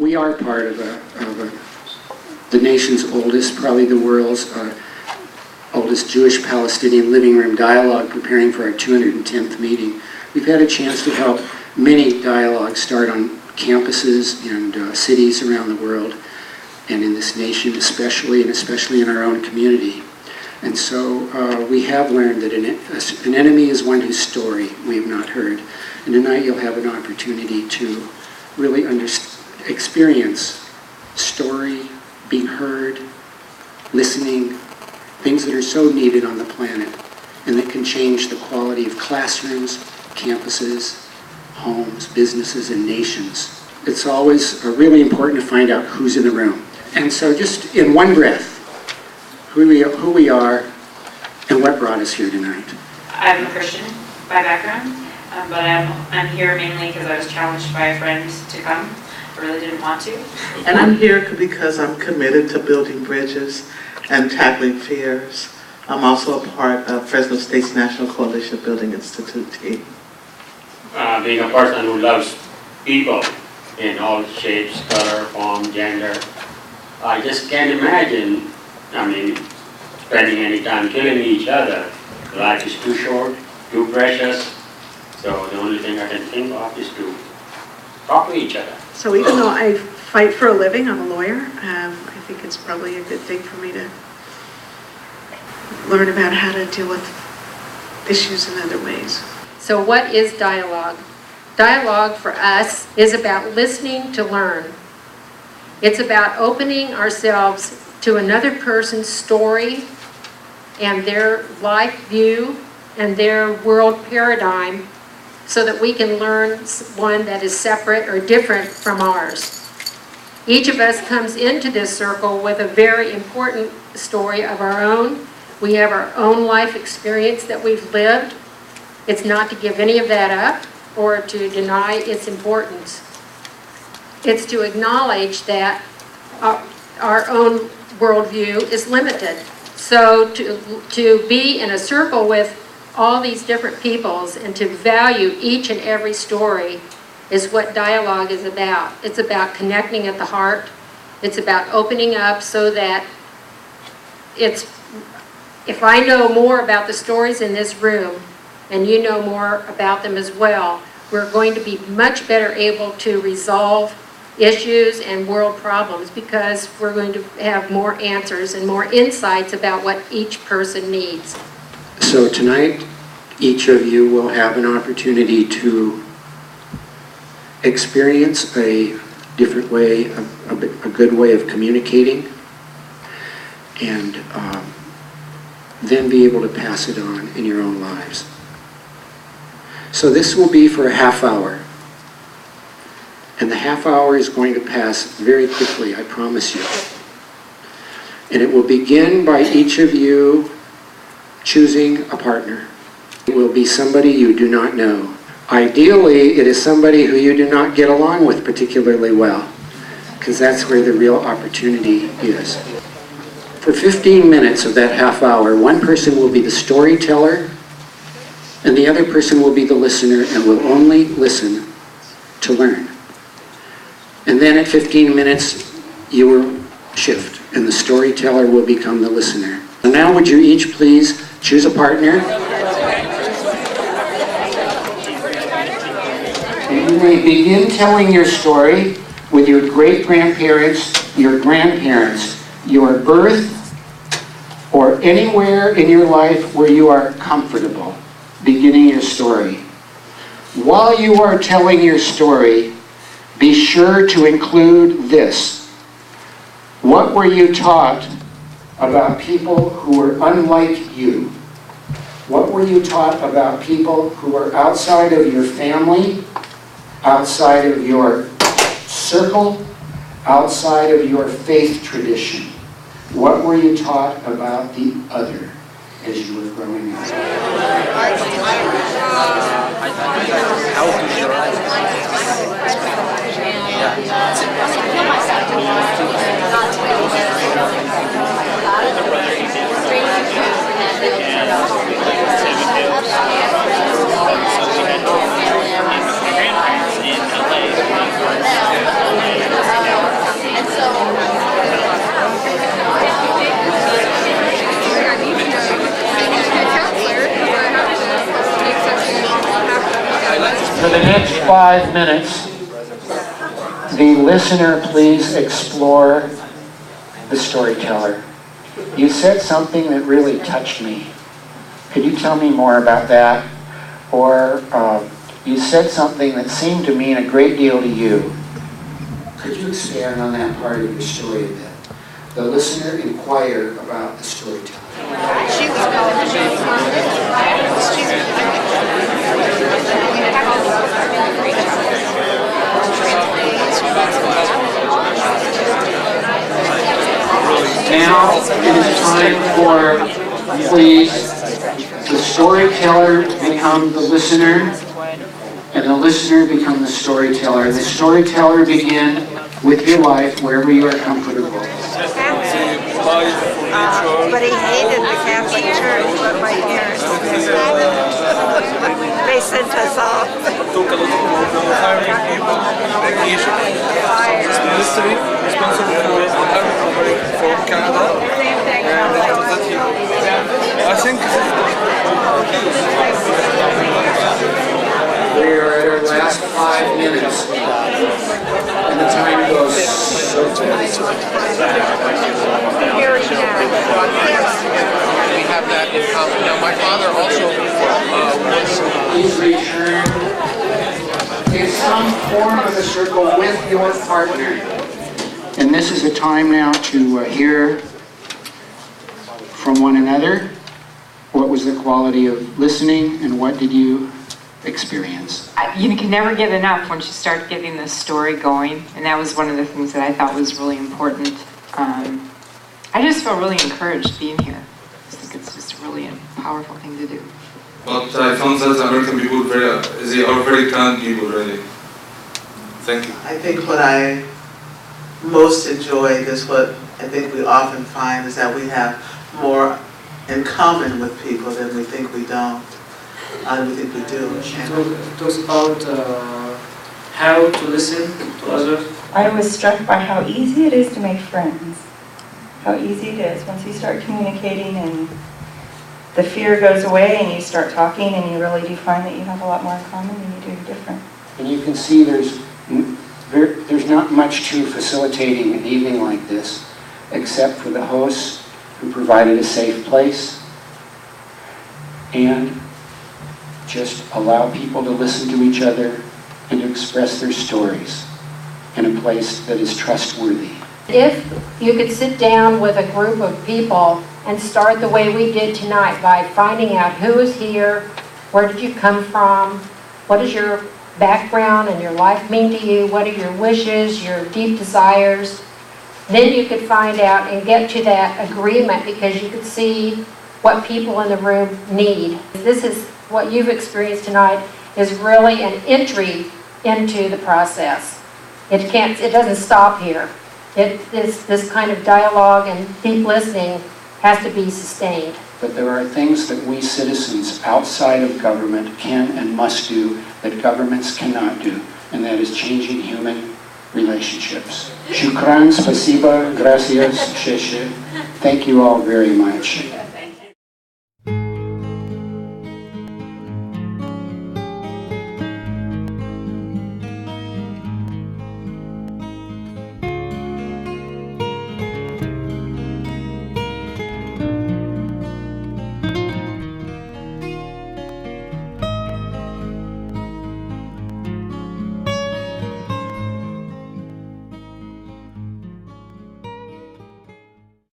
We are part of the nation's oldest, probably the world's oldest Jewish-Palestinian living room dialogue, preparing for our 210th meeting. We've had a chance to help many dialogues start on campuses and cities around the world, and in this nation especially, and especially in our own community. And so we have learned that an enemy is one whose story we have not heard. And tonight you'll have an opportunity to really experience story, being heard, listening, things that are so needed on the planet and that can change the quality of classrooms, campuses, homes, businesses, and nations. It's always really important to find out who's in the room. And so just in one breath, who we are and what brought us here tonight. I'm a Christian by background, but I'm here mainly because I was challenged by a friend to come. I really didn't want to. And I'm here because I'm committed to building bridges and tackling fears. I'm also a part of Fresno State's National Coalition Building Institute team. Being a person who loves people in all shapes, color, form, gender, I just can't imagine, spending any time killing each other. Life is too short, too precious, so the only thing I can think of is to talk to each other. So even though I fight for a living, I'm a lawyer, I think it's probably a good thing for me to learn about how to deal with issues in other ways. So what is dialogue? Dialogue for us is about listening to learn. It's about opening ourselves to another person's story and their life view and their world paradigm so that we can learn one that is separate or different from ours. Each of us comes into this circle with a very important story of our own. We have our own life experience that we've lived. It's not to give any of that up or to deny its importance. It's to acknowledge that our own worldview is limited. So to be in a circle with all these different peoples and to value each and every story is what dialogue is about. It's about connecting at the heart. It's about opening up so that if I know more about the stories in this room and you know more about them as well, we're going to be much better able to resolve issues and world problems because we're going to have more answers and more insights about what each person needs. So tonight, each of you will have an opportunity to experience a different way, a good way of communicating, and then be able to pass it on in your own lives. So this will be for a half hour. And the half hour is going to pass very quickly, I promise you. And it will begin by each of you choosing a partner. It will be somebody you do not know. Ideally, it is somebody who you do not get along with particularly well, because that's where the real opportunity is. For 15 minutes of that half hour, one person will be the storyteller, and the other person will be the listener and will only listen to learn. And then at 15 minutes, you will shift, and the storyteller will become the listener. And now would you each please choose a partner? And you may begin telling your story with your great-grandparents, your grandparents, your birth, or anywhere in your life where you are comfortable beginning your story. While you are telling your story, be sure to include this. What were you taught about people who were unlike you? What were you taught about people who were outside of your family, outside of your circle, outside of your faith tradition? What were you taught about the other as you were growing up? Grandparents in LA. 5 minutes, the listener please explore the storyteller. You said something that really touched me. Could you tell me more about that? Or you said something that seemed to mean a great deal to you. Could you expand on that part of your story a bit? The listener inquire about the storyteller. Now it is time for, please, the storyteller become the listener, and the listener become the storyteller. The storyteller begin with your life wherever you are comfortable. But he hated the Catholic Church, but my parents they sent us off. Mystery responsible for Canada, and after that I think We are at our last 5 minutes, and the time goes so fast. we have that in common. Now my father also was Please return in some form of a circle with your partner. And this is a time now to hear from one another. What was the quality of listening, and what did you experience? You can never get enough once you start getting this story going, and that was one of the things that I thought was really important. I just feel really encouraged being here. I think it's just really a powerful thing to do. but I found that the American people they are very kind people really. Thank you. I think what I most enjoyed is what I think we often find is that we have more in common with people than we think we don't. We think we do. It was about how to listen to others. I was struck by how easy it is to make friends. How easy it is once you start communicating and the fear goes away and you start talking and you really do find that you have a lot more in common than you do different. And you can see there's not much to facilitating an evening like this, except for the hosts who provided a safe place and just allow people to listen to each other and to express their stories in a place that is trustworthy. If you could sit down with a group of people and start the way we did tonight by finding out who is here, where did you come from, what does your background and your life mean to you, what are your wishes, your deep desires, then you could find out and get to that agreement because you could see what people in the room need. This is what you've experienced tonight is really an entry into the process. It doesn't stop here. This kind of dialogue and deep listening has to be sustained. But there are things that we citizens outside of government can and must do that governments cannot do, and that is changing human relationships. Shukran, spasiba, gracias, sheshe. Thank you all very much.